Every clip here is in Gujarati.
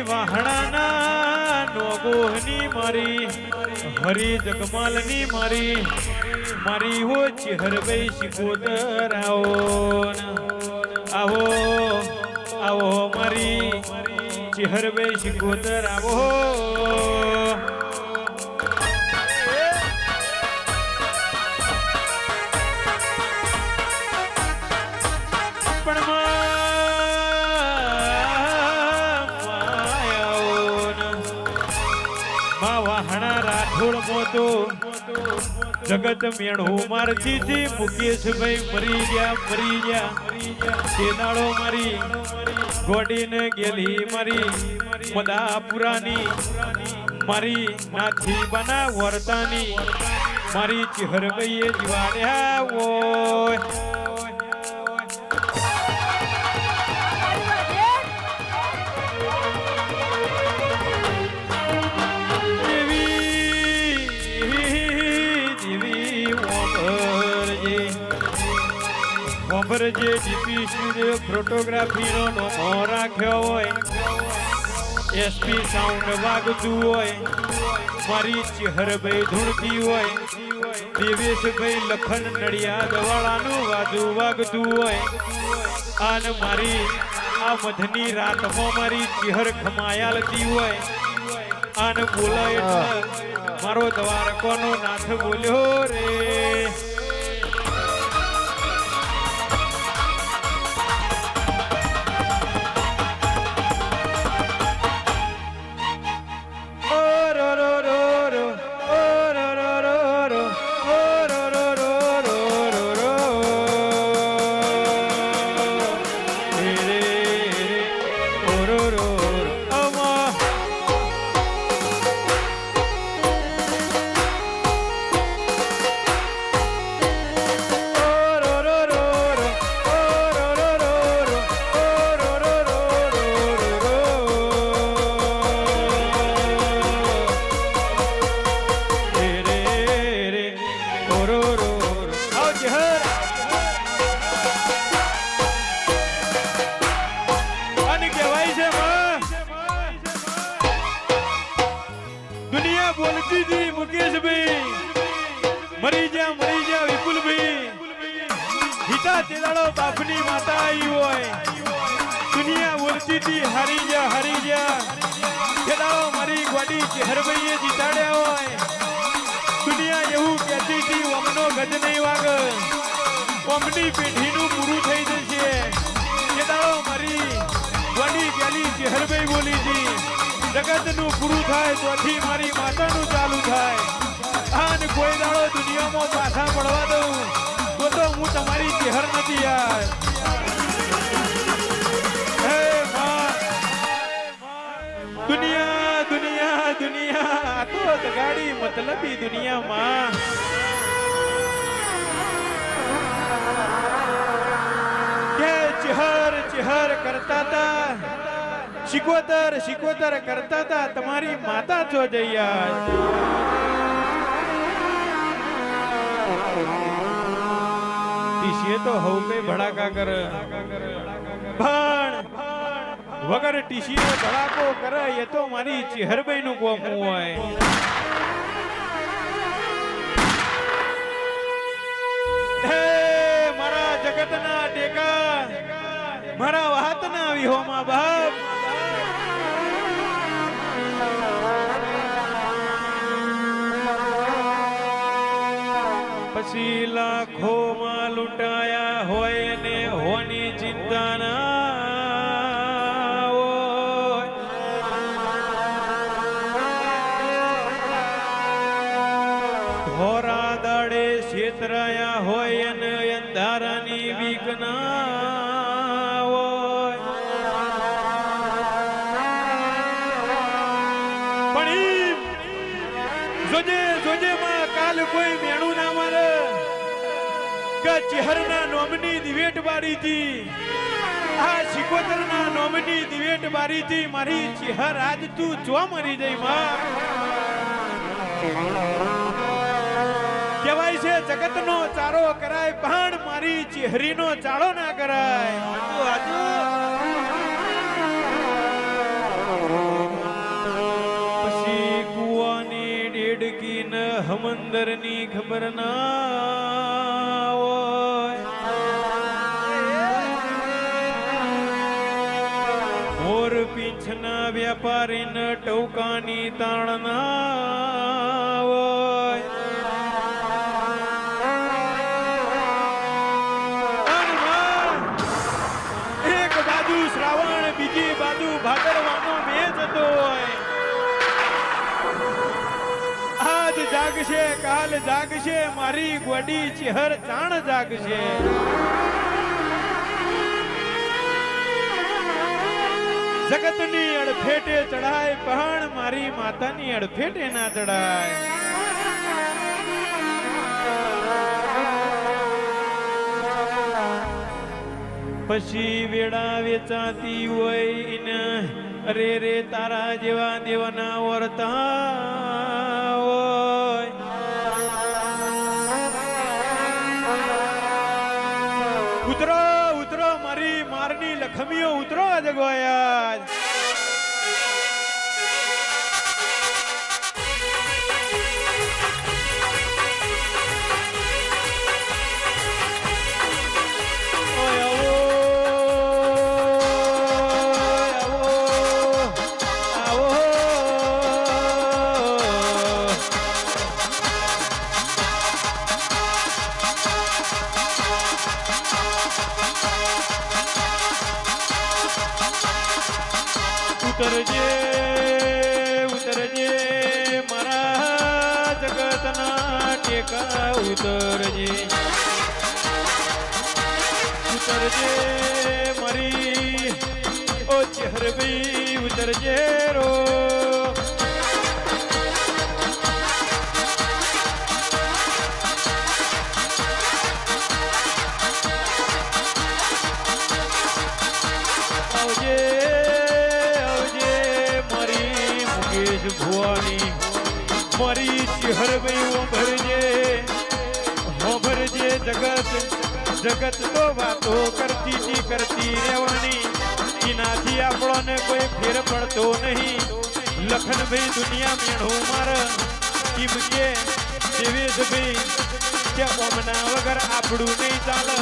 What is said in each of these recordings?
વાહણાના નોગોહની મારી હરી જગમાલની મારી હો ચિહરભાઈ શિકોતર આવો આવો મારી ચિહરભાઈ શિકોતર આવો જગત મેણું મારતી થી મુકેશભાઈ મરી ગયા તે દાડો મારી ગોડીને ગેલી મારી મદાપુરાની મારી નાથી બના વર્તાની મારી ચિહરભાઈએ જીવાડ્યા ઓય જે ડીપી સ્ટુડિયો ફોટોગ્રાફીનો નોમો રાખ્યો હોય એસપી સાઉન્ડ વાગતું હોય મારી ચિહરભાઈ ધૂણતી હોય દેવેશભાઈ લખન નડિયાદ વાળાનું વાજુ વાગતું હોય અને મારી આ મધની રાતમાં મારી ચિહર ખમાયાલતી હોય અને બોલાય મારો દ્વારકોનો નાથ બોલ્યો રે બાપની માતા આવી હોય દુનિયા બોલતી હતી હારી જા ખેડાઓ મારી ગોડી ચિહરભાઈએ જીતાડ્યા હોય દુનિયા એવું કહેતી હતી ઓમનો ગજ નહીં વાગ ઓમની પેઢીનું પૂરું થઈ જશે ખેડાઓ મારી ગોડી ગેલી ચિહરભાઈ બોલી હતી જગતનું પૂરું થાય તોથી મારી માતાનું ચાલુ થાય અને કોઈ દાડો દુનિયામાં પાછા પડવા દઉં તો હું તમારી ચહેર નથી યાર હે દુનિયા દુનિયા દુનિયા આ તો ગાડી મતલબી દુનિયામાં કે ચહેર કરતા હતા શિકોતર કરતા હતા તમારી માતા છો જઈયા ટીસીએ તો હવમે ભડાકા કર પણ વગર ટીસીનો ભડાકો કરે એ તો મારી ચિહરભાઈ નું કોમ હોય હે મારા જગતના ટેકા મારા વાતના વિહોમાં બાપ પછી લાખો માં લૂંટાયા હોય ને હોની ચિંતા ના હોય ધોરા દાડે છેતરાયા હોય ને અંધારાની બીક ના હોય પણ જોજે માં કાલ કોઈ મેણું ના મારે ચહેરના નોમની દિવેટ બારી હતી આ શિકોતરના નોમની દિવેટ બારી હતી મારી ચહેર આજ તું જો મરી જઈ માં કહેવાય છે જગતનો ચારો કરાય પણ મારી ચહેરીનો ચાળો ના કરાય અંદરની ખબર ના હોય મોર પીંછના વેપારીને ટૌકાની તાણ ના હોય એક બાજુ શ્રાવણ બીજી બાજુ ભાદરવાનો મેચ હતો હોય આજ જાગશે કાલ જાગશે મારી ગોડી ચહેર ચાણ જાગશે જગતની અડફેટે ચડાય પણ મારી માતાની અડફેટે ના ચડાય પછી વેડા વેચાતી હોય ને અરે રે તારા જેવા દેવાના વર્તા હોય ઉતરો ઉતરો મારી મારની લખમીઓ ઉતરો જગવાયા ઉતરજે ઉતરજે મારા જગતના ટેકા ઉતરજે ઉતરજે મારી ઓ ચહેરબી ઉતરજે રો આવજે ભુવાની મારી ચહેરબી ઓભરજે ઓભરજે જગત જગત તો વાતો કરતી રહેવાની એનાથી આપણને કોઈ ફેર પડતો નહીં લખનભાઈ દુનિયા મેળવું માર એમ કે દેવેશભાઈ કે ઓમના વગર આપણું નહીં ચાલે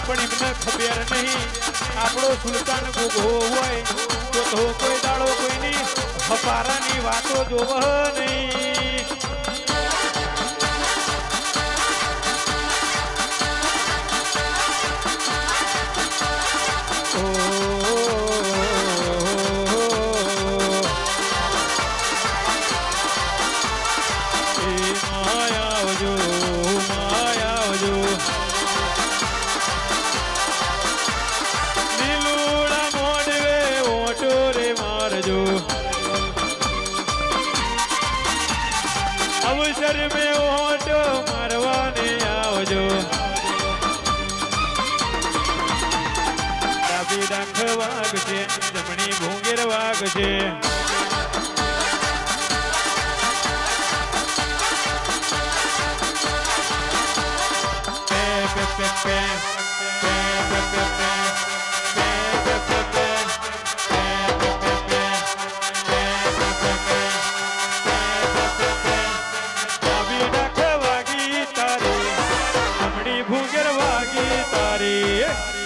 પણ એમને ખબર નહીં આપણો સુલતાન ગોગો હોય તો કોઈ દાડો કોઈની હપારાની વાતો જોવ નહીં લીલુડા મોડવે ઓટો રે મારજો અવસર મેં ઓટો મારવાને આવજો ડાબી ડાંખ વાગશે જમણી ભૂંગેર વાગશે ભૂંગેર વાગી તારી